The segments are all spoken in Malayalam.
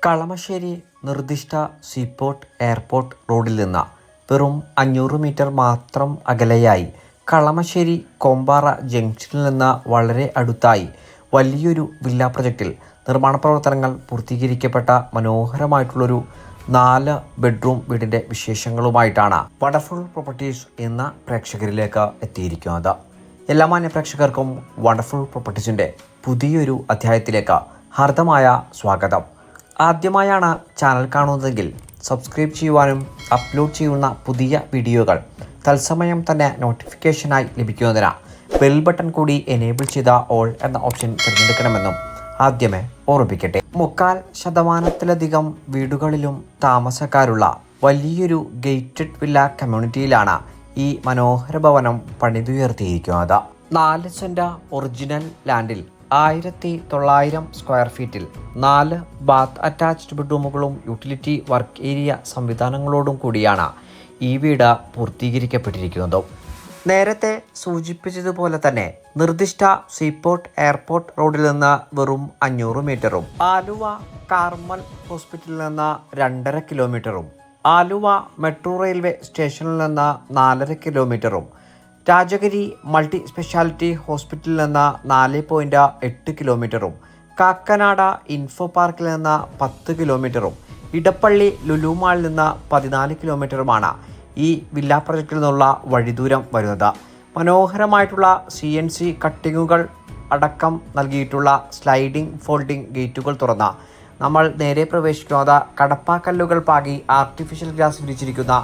കളമശ്ശേരി നിർദ്ദിഷ്ട സീപോർട്ട് എയർപോർട്ട് റോഡിൽ നിന്ന് വെറും 500 മീറ്റർ മാത്രം അകലെയായി കളമശ്ശേരി കോമ്പാറ ജംഗ്ഷനിൽ നിന്ന് വളരെ അടുത്തായി വലിയൊരു വില്ല പ്രൊജക്റ്റിൽ നിർമ്മാണ പ്രവർത്തനങ്ങൾ പൂർത്തീകരിക്കപ്പെട്ട മനോഹരമായിട്ടുള്ളൊരു 4 ബെഡ്റൂം വീടിൻ്റെ വിശേഷങ്ങളുമായിട്ടാണ് വണ്ടർഫുൾ പ്രോപ്പർട്ടീസ് എന്ന പ്രേക്ഷകരിലേക്ക് എത്തിയിരിക്കുന്നത്. എല്ലാ മാന്യ പ്രേക്ഷകർക്കും വണ്ടർഫുൾ പ്രോപ്പർട്ടീസിൻ്റെ പുതിയൊരു അധ്യായത്തിലേക്ക് ഹാർദമായ സ്വാഗതം. ആദ്യമായാണ് ചാനൽ കാണുന്നതെങ്കിൽ സബ്സ്ക്രൈബ് ചെയ്യുവാനും അപ്ലോഡ് ചെയ്യുന്ന പുതിയ വീഡിയോകൾ തത്സമയം തന്നെ നോട്ടിഫിക്കേഷനായി ലഭിക്കുന്നതിന് ബെൽ ബട്ടൺ കൂടി എനേബിൾ ചെയ്ത ഓൾ എന്ന ഓപ്ഷൻ തിരഞ്ഞെടുക്കണമെന്നും ആദ്യമേ ഓർമ്മിപ്പിക്കട്ടെ. 3/4% വീടുകളിലും താമസക്കാരുള്ള വലിയൊരു ഗേറ്റഡ് വില്ല കമ്മ്യൂണിറ്റിയിലാണ് ഈ മനോഹര ഭവനം പണിതുയർത്തിയിരിക്കുന്നത്. 4 സെന്റ് ഒറിജിനൽ ലാൻഡിൽ 1900 സ്ക്വയർ ഫീറ്റിൽ 4 ബാത്ത് അറ്റാച്ച്ഡ് ബെഡ്റൂമുകളും യൂട്ടിലിറ്റി വർക്ക് ഏരിയ സംവിധാനങ്ങളോടും കൂടിയാണ് ഈ വീട് പൂർത്തീകരിക്കപ്പെട്ടിരിക്കുന്നത്. നേരത്തെ സൂചിപ്പിച്ചതുപോലെ തന്നെ നിർദ്ദിഷ്ട സീപോർട്ട് എയർപോർട്ട് റോഡിൽ നിന്ന് വെറും 500 മീറ്ററും ആലുവ കാർമൽ ഹോസ്പിറ്റലിൽ നിന്ന് 2.5 കിലോമീറ്ററും ആലുവ മെട്രോ റെയിൽവേ സ്റ്റേഷനിൽ നിന്ന് 4.5 കിലോമീറ്ററും രാജഗിരി മൾട്ടി സ്പെഷ്യാലിറ്റി ഹോസ്പിറ്റലിൽ നിന്ന് 4.8 കിലോമീറ്ററും കാക്കനാട ഇൻഫോ പാർക്കിൽ നിന്ന് 10 കിലോമീറ്ററും ഇടപ്പള്ളി ലുലു മാളിൽ നിന്ന് 14 കിലോമീറ്ററുമാണ് ഈ വില്ല പ്രൊജക്റ്റിൽ നിന്നുള്ള വഴിദൂരം വരുന്നത്. മനോഹരമായിട്ടുള്ള CNC കട്ടിങ്ങുകൾ അടക്കം നൽകിയിട്ടുള്ള സ്ലൈഡിംഗ് ഫോൾഡിംഗ് ഗേറ്റുകൾ തുറന്ന നമ്മൾ നേരെ പ്രവേശിക്കുന്നത് കടപ്പാക്കല്ലുകൾ പാകി ആർട്ടിഫിഷ്യൽ ഗ്രാസ് വിരിച്ചിരിക്കുന്ന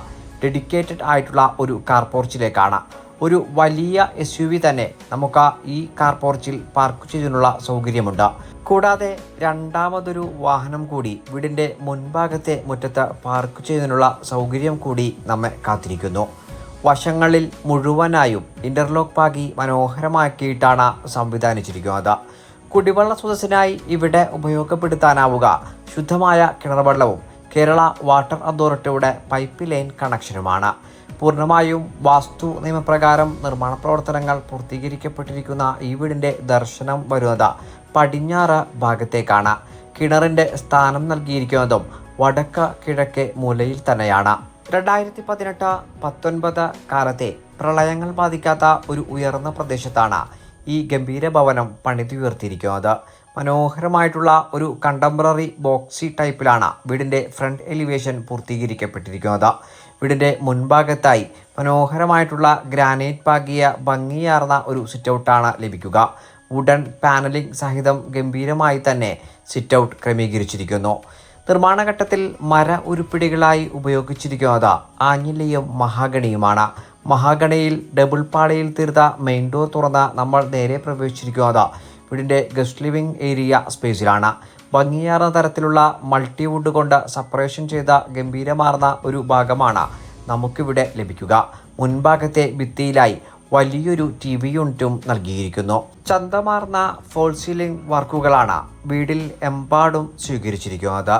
ഡെഡിക്കേറ്റഡ് ആയിട്ടുള്ള ഒരു കാർ പോർച്ചിലേക്കാണ്. ഒരു വലിയ SUV തന്നെ നമുക്ക് ഈ കാർ പോർച്ചിൽ പാർക്ക് ചെയ്തതിനുള്ള സൗകര്യമുണ്ട്. കൂടാതെ രണ്ടാമതൊരു വാഹനം കൂടി വീടിൻ്റെ മുൻഭാഗത്തെ മുറ്റത്ത് പാർക്ക് ചെയ്യുന്നതിനുള്ള സൗകര്യം കൂടി നമ്മെ കാത്തിരിക്കുന്നു. വശങ്ങളിൽ മുഴുവനായും ഇൻ്റർലോക്ക് പാകി മനോഹരമാക്കിയിട്ടാണ് സംവിധാനിച്ചിരിക്കുന്നത്. കുടിവെള്ള സ്രോതസ്സിനായി ഇവിടെ ഉപയോഗപ്പെടുത്താനാവുക ശുദ്ധമായ കിണർവെള്ളവും കേരള വാട്ടർ അതോറിറ്റിയുടെ പൈപ്പ് ലൈൻ കണക്ഷനുമാണ്. പൂർണ്ണമായും വാസ്തു നിയമപ്രകാരം നിർമ്മാണ പ്രവർത്തനങ്ങൾ പൂർത്തീകരിക്കപ്പെട്ടിരിക്കുന്ന ഈ വീടിൻ്റെ ദർശനം വരുന്നത് പടിഞ്ഞാറ് ഭാഗത്തേക്കാണ്. കിണറിൻ്റെ സ്ഥാനം നൽകിയിരിക്കുന്നതും വടക്ക് കിഴക്കേ മൂലയിൽ തന്നെയാണ്. 2018-19 കാലത്തെ പ്രളയങ്ങൾ ബാധിക്കാത്ത ഒരു ഉയർന്ന പ്രദേശത്താണ് ഈ ഗംഭീര ഭവനം പണിതുയർത്തിയിരിക്കുന്നത്. മനോഹരമായിട്ടുള്ള ഒരു കണ്ടംപററി ബോക്സി ടൈപ്പിലാണ് വീടിൻ്റെ ഫ്രണ്ട് എലിവേഷൻ പൂർത്തീകരിക്കപ്പെട്ടിരിക്കുന്നത്. വീടിൻ്റെ മുൻഭാഗത്തായി മനോഹരമായിട്ടുള്ള ഗ്രാനൈറ്റ് പാകിയ ഭംഗിയാർന്ന ഒരു സിറ്റൗട്ടാണ് ലഭിക്കുക. വുഡൻ പാനലിംഗ് സഹിതം ഗംഭീരമായി തന്നെ സിറ്റൗട്ട് ക്രമീകരിച്ചിരിക്കുന്നു. നിർമ്മാണഘട്ടത്തിൽ മര ഉരുപ്പിടികളായി ഉപയോഗിച്ചിരിക്കുന്നത് ആഞ്ഞിലിയും മഹാഗണിയുമാണ്. മഹാഗണിയിൽ ഡബിൾ പാളിയിൽ തീർത്ത മെയിൻ ഡോർ തുറന്ന് നമ്മൾ നേരെ പ്രവേശിച്ചിരിക്കുന്നത് വീടിൻ്റെ ഗസ്റ്റ് ലിവിംഗ് ഏരിയ സ്പേസിലാണ്. ഭംഗിയാർന്ന തരത്തിലുള്ള മൾട്ടിവുഡ് കൊണ്ട് സെപ്പറേഷൻ ചെയ്ത ഗംഭീരമാർന്ന ഒരു ഭാഗമാണ് നമുക്കിവിടെ ലഭിക്കുക. മുൻഭാഗത്തെ ഭിത്തിയിലായി വലിയൊരു TV യൂണിറ്റും നൽകിയിരിക്കുന്നു. ചന്തമാർന്ന ഫോൾ സീലിംഗ് വർക്കുകളാണ് വീടിൽ എമ്പാടും സ്വീകരിച്ചിരിക്കുന്നത്.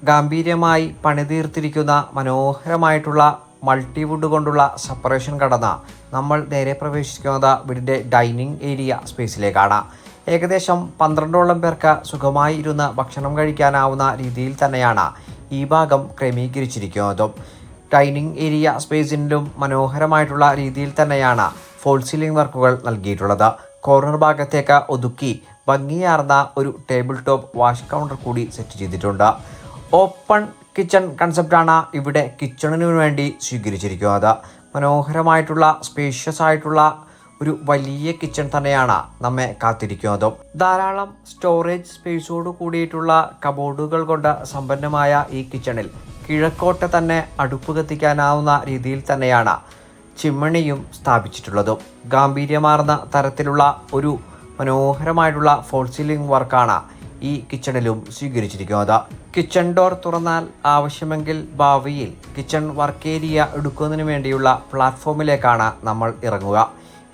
ഗാംഭീര്യമായി പണിതീർത്തിരിക്കുന്ന മനോഹരമായിട്ടുള്ള മൾട്ടിവുഡ് കൊണ്ടുള്ള സെപ്പറേഷൻ കടന്ന് നമ്മൾ നേരെ പ്രവേശിക്കുന്നത് വീടിൻ്റെ ഡൈനിങ് ഏരിയ സ്പേസിലേക്കാണ്. ഏകദേശം 12ഓളം പേർക്ക് സുഖമായി ഇരുന്ന് ഭക്ഷണം കഴിക്കാനാവുന്ന രീതിയിൽ തന്നെയാണ് ഈ ഭാഗം ക്രമീകരിച്ചിരിക്കുന്നതും. ഡൈനിങ് ഏരിയ സ്പേസിലും മനോഹരമായിട്ടുള്ള രീതിയിൽ തന്നെയാണ് ഫോൾ സീലിംഗ് വർക്കുകൾ നൽകിയിട്ടുള്ളത്. കോർണർ ഭാഗത്തേക്ക് ഒതുക്കി ഭംഗിയാർന്ന ഒരു ടേബിൾ ടോപ്പ് വാഷ് കൗണ്ടർ കൂടി സെറ്റ് ചെയ്തിട്ടുണ്ട്. ഓപ്പൺ കിച്ചൺ കൺസെപ്റ്റാണ് ഇവിടെ കിച്ചണിനു വേണ്ടി സ്വീകരിച്ചിരിക്കുന്നത്. മനോഹരമായിട്ടുള്ള സ്പേഷ്യസ് ആയിട്ടുള്ള ഒരു വലിയ കിച്ചൺ തന്നെയാണ് നമ്മെ കാത്തിരിക്കുന്നതും. ധാരാളം സ്റ്റോറേജ് സ്പേസോട് കൂടിയിട്ടുള്ള കബോർഡുകൾ കൊണ്ട് സമ്പന്നമായ ഈ കിച്ചണിൽ കിഴക്കോട്ട് തന്നെ അടുപ്പ് കത്തിക്കാനാവുന്ന രീതിയിൽ തന്നെയാണ് ചിമ്മിണിയും സ്ഥാപിച്ചിട്ടുള്ളതും. ഗാംഭീര്യമാർന്ന തരത്തിലുള്ള ഒരു മനോഹരമായിട്ടുള്ള ഫോൾ സീലിംഗ് വർക്കാണ് ഈ കിച്ചണിലും സ്വീകരിച്ചിരിക്കുന്നത്. കിച്ചൺ ഡോർ തുറന്നാൽ ആവശ്യമെങ്കിൽ ഭാവിയിൽ കിച്ചൺ വർക്ക് ഏരിയ എടുക്കുന്നതിന് വേണ്ടിയുള്ള പ്ലാറ്റ്ഫോമിലേക്കാണ് നമ്മൾ ഇറങ്ങുക.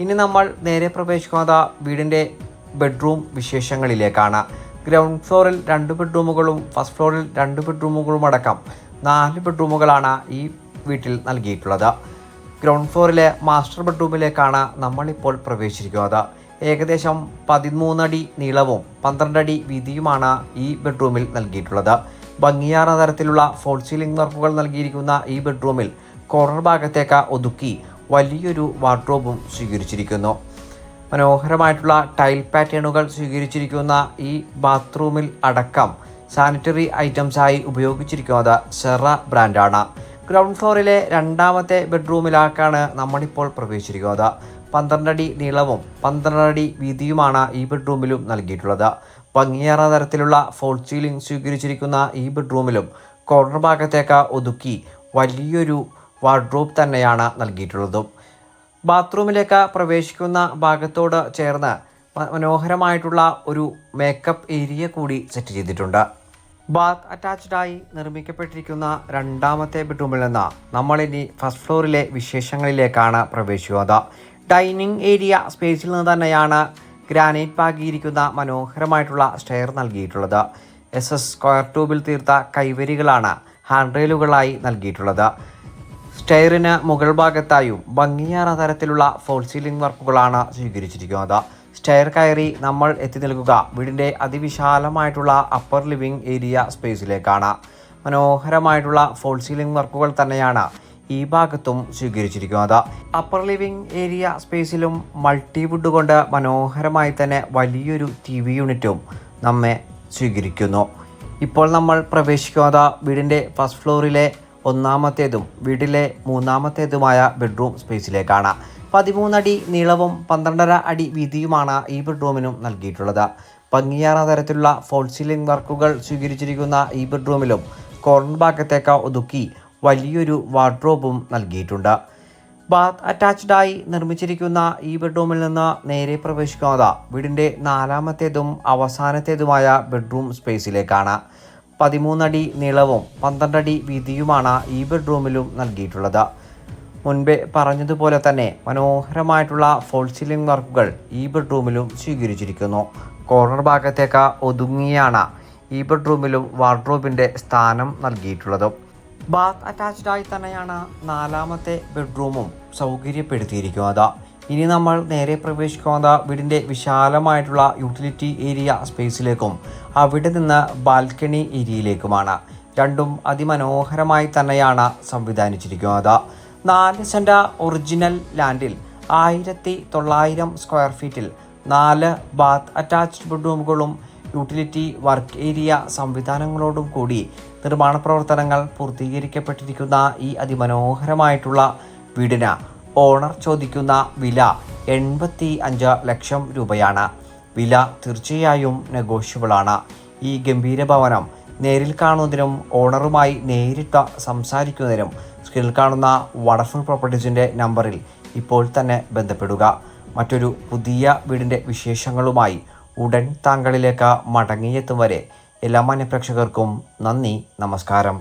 ഇനി നമ്മൾ നേരെ പ്രവേശിക്കുന്നത് വീടിൻ്റെ ബെഡ്റൂം വിശേഷങ്ങളിലേക്കാണ്. ഗ്രൗണ്ട് ഫ്ലോറിൽ 2 ബെഡ്റൂമുകളും ഫസ്റ്റ് ഫ്ലോറിൽ 2 ബെഡ്റൂമുകളും അടക്കം 4 ബെഡ്റൂമുകളാണ് ഈ വീട്ടിൽ നൽകിയിട്ടുള്ളത്. ഗ്രൗണ്ട് ഫ്ലോറിലെ മാസ്റ്റർ ബെഡ്റൂമിലേക്കാണ് നമ്മളിപ്പോൾ പ്രവേശിച്ചിരിക്കുന്നത്. ഏകദേശം 13 അടി നീളവും 12 അടി വീതിയുമാണ് ഈ ബെഡ്റൂമിൽ നൽകിയിട്ടുള്ളത്. ഭംഗിയാർന്ന തരത്തിലുള്ള ഫോൾ സീലിംഗ് വർക്കുകൾ നൽകിയിരിക്കുന്ന ഈ ബെഡ്റൂമിൽ കോർണർ ഭാഗത്തേക്ക് ഒതുക്കി വലിയൊരു വാർഡ്രോബും സ്വീകരിച്ചിരിക്കുന്നു. മനോഹരമായിട്ടുള്ള ടൈൽ പാറ്റേണുകൾ സ്വീകരിച്ചിരിക്കുന്ന ഈ ബാത്റൂമിൽ അടക്കം സാനിറ്ററി ഐറ്റംസായി ഉപയോഗിച്ചിരിക്കുന്നത് സെറ ബ്രാൻഡാണ്. ഗ്രൗണ്ട് ഫ്ലോറിലെ രണ്ടാമത്തെ ബെഡ്റൂമിലേക്കാണ് നമ്മളിപ്പോൾ പ്രവേശിച്ചിരിക്കുന്നത്. 12 അടി നീളവും 12 അടി വീതിയുമാണ് ഈ ബെഡ്റൂമിലും നൽകിയിട്ടുള്ളത്. ഭംഗിയേറെ തരത്തിലുള്ള ഫോൾ സീലിംഗ് സ്വീകരിച്ചിരിക്കുന്ന ഈ ബെഡ്റൂമിലും കോർണർ ഭാഗത്തേക്ക് ഒതുക്കി വലിയൊരു വാർഡ്രോബ് തന്നെയാണ് നൽകിയിട്ടുള്ളതും. ബാത്റൂമിലേക്ക് പ്രവേശിക്കുന്ന ഭാഗത്തോട് ചേർന്ന് മനോഹരമായിട്ടുള്ള ഒരു മേക്കപ്പ് ഏരിയ കൂടി സെറ്റ് ചെയ്തിട്ടുണ്ട്. ബാത്ത് അറ്റാച്ച്ഡായി നിർമ്മിക്കപ്പെട്ടിരിക്കുന്ന രണ്ടാമത്തെ ബെഡ്റൂമിൽ നിന്ന് നമ്മളിനി ഫസ്റ്റ് ഫ്ലോറിലെ വിശേഷങ്ങളിലേക്കാണ് പ്രവേശിക്കുന്നത്. ഡൈനിങ് ഏരിയ സ്പേസിൽ നിന്ന് തന്നെയാണ് ഗ്രാനൈറ്റ് പാകിയിരിക്കുന്ന മനോഹരമായിട്ടുള്ള സ്റ്റെയർ നൽകിയിട്ടുള്ളത്. സ്ക്വയർ ട്യൂബിൽ തീർത്ത കൈവരികളാണ് ഹാൻഡ് റെയിലുകളായി നൽകിയിട്ടുള്ളത്. സ്റ്റെയറിന് മുകൾ ഭാഗത്തായും ഭംഗിയേറെ തരത്തിലുള്ള ഫോൾ സീലിംഗ് വർക്കുകളാണ് സ്വീകരിച്ചിരിക്കുന്നത്. സ്റ്റെയർ കയറി നമ്മൾ എത്തി നിൽക്കുക വീടിൻ്റെ അതിവിശാലമായിട്ടുള്ള അപ്പർ ലിവിംഗ് ഏരിയ സ്പേസിലേക്കാണ്. മനോഹരമായിട്ടുള്ള ഫോൾ സീലിംഗ് വർക്കുകൾ തന്നെയാണ് ഈ ഭാഗത്തും സ്വീകരിച്ചിരിക്കുന്നത്. അപ്പർ ലിവിംഗ് ഏരിയ സ്പേസിലും മൾട്ടിവുഡ് കൊണ്ട് മനോഹരമായി തന്നെ വലിയൊരു TV യൂണിറ്റും നമ്മെ സ്വീകരിക്കുന്നു. ഇപ്പോൾ നമ്മൾ പ്രവേശിക്കുന്നത് വീടിൻ്റെ ഫസ്റ്റ് ഫ്ലോറിലെ ഒന്നാമത്തേതും വീട്ടിലെ മൂന്നാമത്തേതുമായ ബെഡ്റൂം സ്പേസിലേക്കാണ്. 13 അടി നീളവും 12.5 അടി വീതിയുമാണ് ഈ ബെഡ്റൂമിനും നൽകിയിട്ടുള്ളത്. ഭംഗിയേറെ തരത്തിലുള്ള ഫോൾ സീലിംഗ് വർക്കുകൾ സ്വീകരിച്ചിരിക്കുന്ന ഈ ബെഡ്റൂമിലും കോർണർ ഭാഗത്തേക്ക് ഒതുക്കി വലിയൊരു വാർഡ്രോബും നൽകിയിട്ടുണ്ട്. ബാത്ത് അറ്റാച്ച്ഡായി നിർമ്മിച്ചിരിക്കുന്ന ഈ ബെഡ്റൂമിൽ നിന്ന് നേരെ പ്രവേശിക്കുന്നത് വീടിൻ്റെ നാലാമത്തേതും അവസാനത്തേതുമായ ബെഡ്റൂം സ്പേസിലേക്കാണ്. 13 അടി നീളവും 12 അടി വീതിയുമാണ് ഈ ബെഡ്റൂമിലും നൽകിയിട്ടുള്ളത്. മുൻപേ പറഞ്ഞതുപോലെ തന്നെ മനോഹരമായിട്ടുള്ള ഫോൾ സീലിംഗ് വർക്കുകൾ ഈ ബെഡ്റൂമിലും സ്വീകരിച്ചിരിക്കുന്നു. കോർണർ ഭാഗത്തേക്ക് ഒതുങ്ങിയാണ് ഈ ബെഡ്റൂമിലും വാർഡ്രോബിൻ്റെ സ്ഥാനം നൽകിയിട്ടുള്ളത്. ബാത്ത് അറ്റാച്ച്ഡായി തന്നെയാണ് നാലാമത്തെ ബെഡ്റൂമും സൗകര്യപ്പെടുത്തിയിരിക്കുന്നത്. ഇനി നമ്മൾ നേരെ പ്രവേശിക്കുന്നത് വീടിൻ്റെ വിശാലമായിട്ടുള്ള യൂട്ടിലിറ്റി ഏരിയ സ്പേസിലേക്കും അവിടെ നിന്ന് ബാൽക്കണി ഏരിയയിലേക്കുമാണ്. രണ്ടും അതിമനോഹരമായി തന്നെയാണ് സംവിധാനിച്ചിരിക്കുന്നത്. 4 സെൻറ് ഒറിജിനൽ ലാൻഡിൽ 1900 സ്ക്വയർ ഫീറ്റിൽ 4 ബാത്ത് അറ്റാച്ച്ഡ് ബെഡ്റൂമുകളും യൂട്ടിലിറ്റി വർക്ക് ഏരിയ സംവിധാനങ്ങളോടും കൂടി നിർമ്മാണ പ്രവർത്തനങ്ങൾ പൂർത്തീകരിക്കപ്പെട്ടിരിക്കുന്ന ഈ അതിമനോഹരമായിട്ടുള്ള വീടിന് ഓണർ ചോദിക്കുന്ന വില 85 ലക്ഷം രൂപയാണ്. വില തീർച്ചയായും നെഗോഷ്യബിളാണ്. ഈ ഗംഭീര ഭവനം നേരിൽ കാണുന്നതിനും ഓണറുമായി നേരിട്ട് സംസാരിക്കുന്നതിനും സ്ക്രീനിൽ കാണുന്ന വണ്ടർഫുൾ പ്രോപ്പർട്ടീസിൻ്റെ നമ്പറിൽ ഇപ്പോൾ തന്നെ ബന്ധപ്പെടുക. മറ്റൊരു പുതിയ വീടിൻ്റെ വിശേഷങ്ങളുമായി ഉടൻ താങ്കളിലേക്ക് മടങ്ങിയെത്തും വരെ എല്ലാ മാന്യപ്രേക്ഷകർക്കും നന്ദി, നമസ്കാരം.